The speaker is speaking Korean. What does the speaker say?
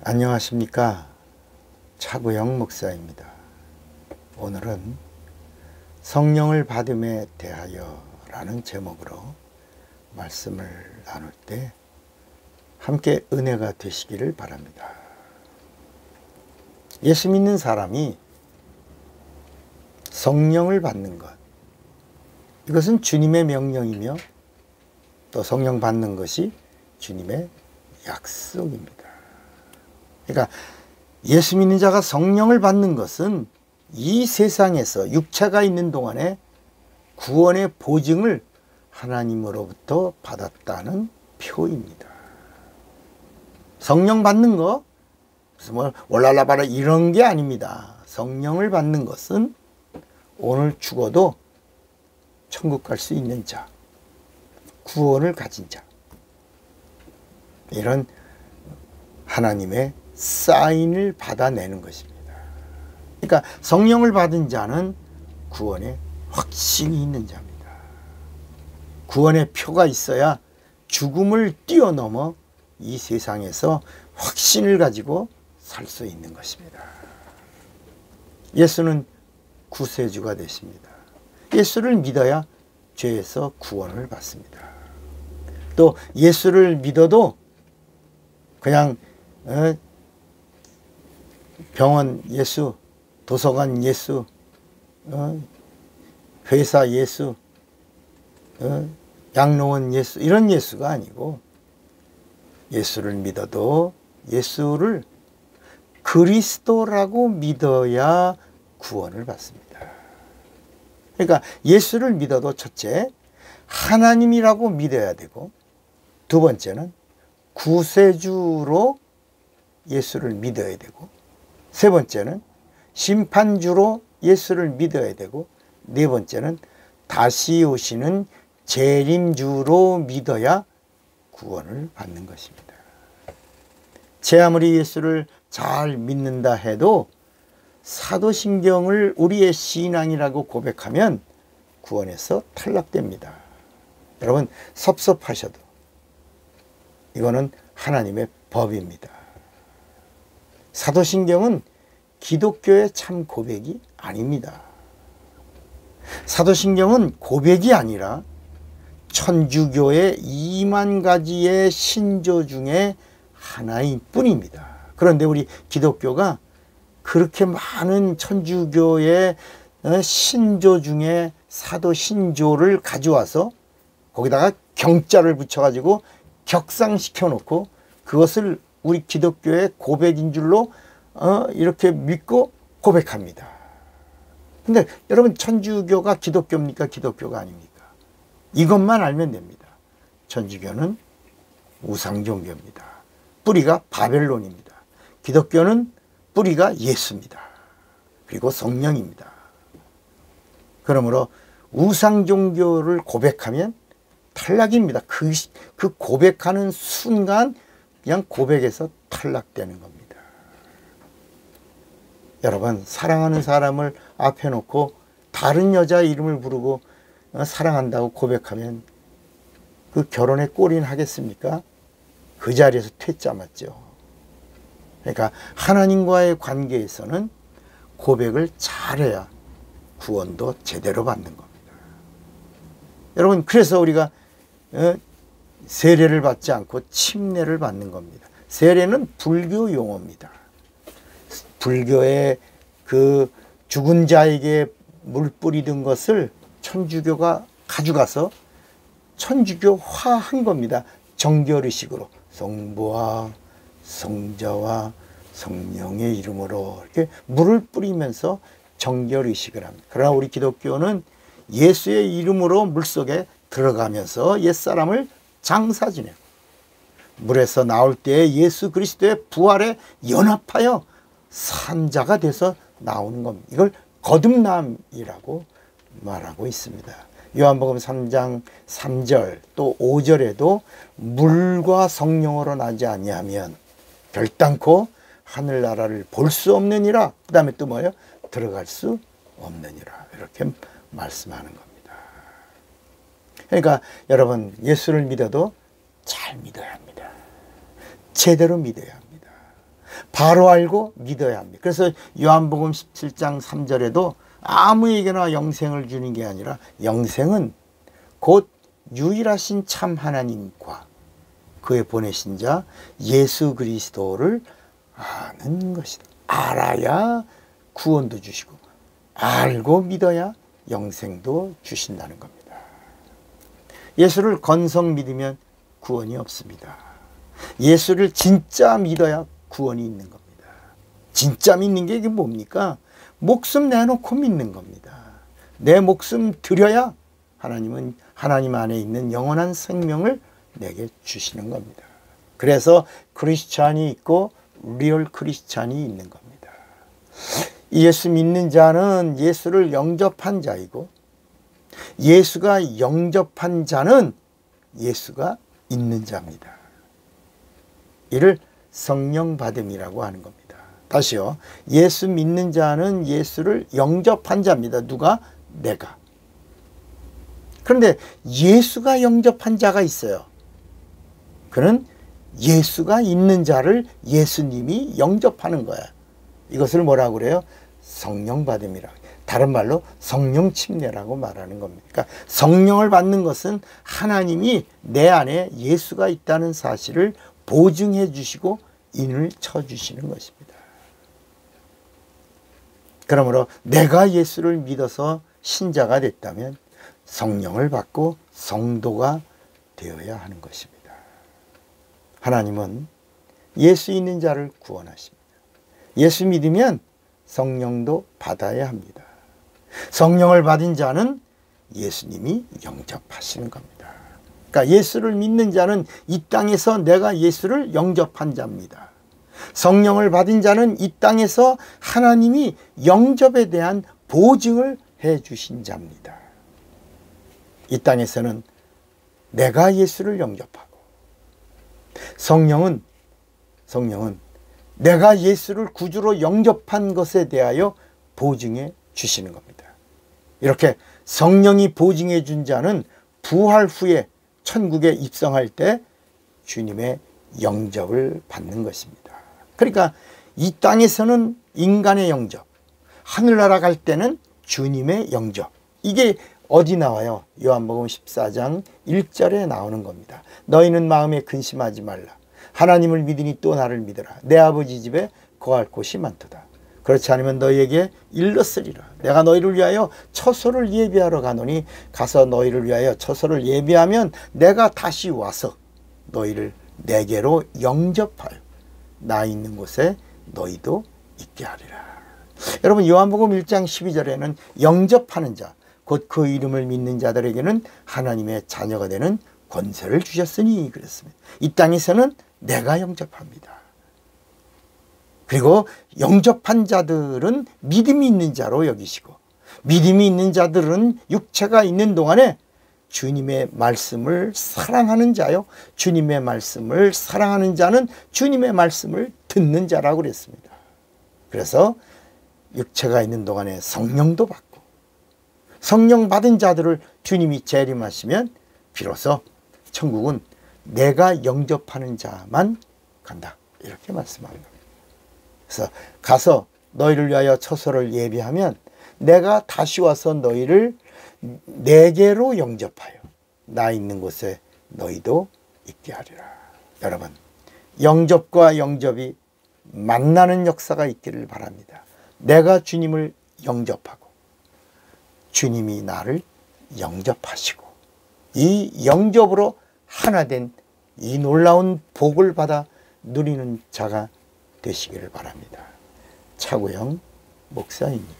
안녕하십니까. 차구영 목사입니다. 오늘은 성령을 받음에 대하여 라는 제목으로 말씀을 나눌 때 함께 은혜가 되시기를 바랍니다. 예수 믿는 사람이 성령을 받는 것, 이것은 주님의 명령이며 또 성령 받는 것이 주님의 약속입니다. 그러니까 예수 믿는 자가 성령을 받는 것은 이 세상에서 육체가 있는 동안에 구원의 보증을 하나님으로부터 받았다는 표입니다. 성령 받는 거 무슨 뭐 올랄라바라 이런 게 아닙니다. 성령을 받는 것은 오늘 죽어도 천국 갈 수 있는 자, 구원을 가진 자, 이런 하나님의 사인을 받아내는 것입니다. 그러니까 성령을 받은 자는 구원에 확신이 있는 자입니다. 구원의 표가 있어야 죽음을 뛰어넘어 이 세상에서 확신을 가지고 살 수 있는 것입니다. 예수는 구세주가 되십니다. 예수를 믿어야 죄에서 구원을 받습니다. 또 예수를 믿어도 그냥 병원 예수, 도서관 예수, 회사 예수, 양로원 예수, 이런 예수가 아니고 예수를 믿어도 예수를 그리스도라고 믿어야 구원을 받습니다. 그러니까 예수를 믿어도 첫째, 하나님이라고 믿어야 되고, 두 번째는 구세주로 예수를 믿어야 되고, 세 번째는 심판주로 예수를 믿어야 되고, 네 번째는 다시 오시는 재림주로 믿어야 구원을 받는 것입니다. 제 아무리 예수를 잘 믿는다 해도 사도신경을 우리의 신앙이라고 고백하면 구원에서 탈락됩니다. 여러분 섭섭하셔도 이거는 하나님의 법입니다. 사도신경은 기독교의 참 고백이 아닙니다. 사도신경은 고백이 아니라 천주교의 2만 가지의 신조 중에 하나일 뿐입니다. 그런데 우리 기독교가 그렇게 많은 천주교의 신조 중에 사도신조를 가져와서 거기다가 경자를 붙여가지고 격상시켜 놓고 그것을 우리 기독교의 고백인 줄로 이렇게 믿고 고백합니다. 근데 여러분 천주교가 기독교입니까? 기독교가 아닙니까? 이것만 알면 됩니다. 천주교는 우상종교입니다. 뿌리가 바벨론입니다. 기독교는 뿌리가 예수입니다. 그리고 성령입니다. 그러므로 우상종교를 고백하면 탈락입니다. 그 고백하는 순간 그냥 고백에서 탈락되는 겁니다. 여러분 사랑하는 사람을 앞에 놓고 다른 여자 이름을 부르고 사랑한다고 고백하면 그 결혼에 골인 하겠습니까? 그 자리에서 퇴짜 맞죠. 그러니까 하나님과의 관계에서는 고백을 잘해야 구원도 제대로 받는 겁니다. 여러분 그래서 우리가 세례를 받지 않고 침례를 받는 겁니다. 세례는 불교 용어입니다. 불교의 그 죽은 자에게 물 뿌리던 것을 천주교가 가져가서 천주교화한 겁니다. 정결의식으로 성부와 성자와 성령의 이름으로 이렇게 물을 뿌리면서 정결의식을 합니다. 그러나 우리 기독교는 예수의 이름으로 물속에 들어가면서 옛사람을 장사 지내고 물에서 나올 때 예수 그리스도의 부활에 연합하여 산자가 돼서 나오는 겁니다. 이걸 거듭남이라고 말하고 있습니다. 요한복음 3장 3절 또 5절에도 물과 성령으로 나지 아니하면 결단코 하늘나라를 볼 수 없느니라. 그 다음에 또 뭐예요? 들어갈 수 없느니라. 이렇게 말씀하는 겁니다. 그러니까 여러분 예수를 믿어도 잘 믿어야 합니다. 제대로 믿어야 합니다. 바로 알고 믿어야 합니다. 그래서 요한복음 17장 3절에도 아무에게나 영생을 주는 게 아니라 영생은 곧 유일하신 참 하나님과 그의 보내신 자 예수 그리스도를 아는 것이다. 알아야 구원도 주시고 알고 믿어야 영생도 주신다는 겁니다. 예수를 건성 믿으면 구원이 없습니다. 예수를 진짜 믿어야 구원이 있는 겁니다. 진짜 믿는 게 이게 뭡니까? 목숨 내놓고 믿는 겁니다. 내 목숨 드려야 하나님은 하나님 안에 있는 영원한 생명을 내게 주시는 겁니다. 그래서 크리스찬이 있고 리얼 크리스찬이 있는 겁니다. 예수 믿는 자는 예수를 영접한 자이고 예수가 영접한 자는 예수가 있는 자입니다. 이를 성령 받음이라고 하는 겁니다. 다시요. 예수 믿는 자는 예수를 영접한 자입니다. 누가? 내가. 그런데 예수가 영접한 자가 있어요. 그는 예수가 있는 자를 예수님이 영접하는 거야. 이것을 뭐라고 그래요? 성령 받음이라고. 다른 말로 성령 침례라고 말하는 겁니다. 그러니까 성령을 받는 것은 하나님이 내 안에 예수가 있다는 사실을 보증해 주시고 인을 쳐 주시는 것입니다. 그러므로 내가 예수를 믿어서 신자가 됐다면 성령을 받고 성도가 되어야 하는 것입니다. 하나님은 예수 있는 자를 구원하십니다. 예수 믿으면 성령도 받아야 합니다. 성령을 받은 자는 예수님이 영접하시는 겁니다. 그러니까 예수를 믿는 자는 이 땅에서 내가 예수를 영접한 자입니다. 성령을 받은 자는 이 땅에서 하나님이 영접에 대한 보증을 해 주신 자입니다. 이 땅에서는 내가 예수를 영접하고 성령은 내가 예수를 구주로 영접한 것에 대하여 보증해 주시는 겁니다. 이렇게 성령이 보증해 준 자는 부활 후에 천국에 입성할 때 주님의 영접을 받는 것입니다. 그러니까 이 땅에서는 인간의 영접, 하늘나라 갈 때는 주님의 영접. 이게 어디 나와요? 요한복음 14장 1절에 나오는 겁니다. 너희는 마음에 근심하지 말라. 하나님을 믿으니 또 나를 믿어라. 내 아버지 집에 거할 곳이 많도다. 그렇지 않으면 너희에게 일렀으리라. 내가 너희를 위하여 처소를 예비하러 가노니 가서 너희를 위하여 처소를 예비하면 내가 다시 와서 너희를 내게로 영접하여 나 있는 곳에 너희도 있게 하리라. 여러분 요한복음 1장 12절에는 영접하는 자, 곧 그 이름을 믿는 자들에게는 하나님의 자녀가 되는 권세를 주셨으니 그랬습니다. 이 땅에서는 내가 영접합니다. 그리고 영접한 자들은 믿음이 있는 자로 여기시고 믿음이 있는 자들은 육체가 있는 동안에 주님의 말씀을 사랑하는 자요. 주님의 말씀을 사랑하는 자는 주님의 말씀을 듣는 자라고 그랬습니다. 그래서 육체가 있는 동안에 성령도 받고 성령 받은 자들을 주님이 재림하시면 비로소 천국은 내가 영접하는 자만 간다. 이렇게 말씀합니다. 그래서 가서 너희를 위하여 처소를 예비하면 내가 다시 와서 너희를 내게로 영접하여 나 있는 곳에 너희도 있게 하리라. 여러분, 영접과 영접이 만나는 역사가 있기를 바랍니다. 내가 주님을 영접하고 주님이 나를 영접하시고 이 영접으로 하나 된 이 놀라운 복을 받아 누리는 자가 되시기를 바랍니다. 차구영 목사입니다.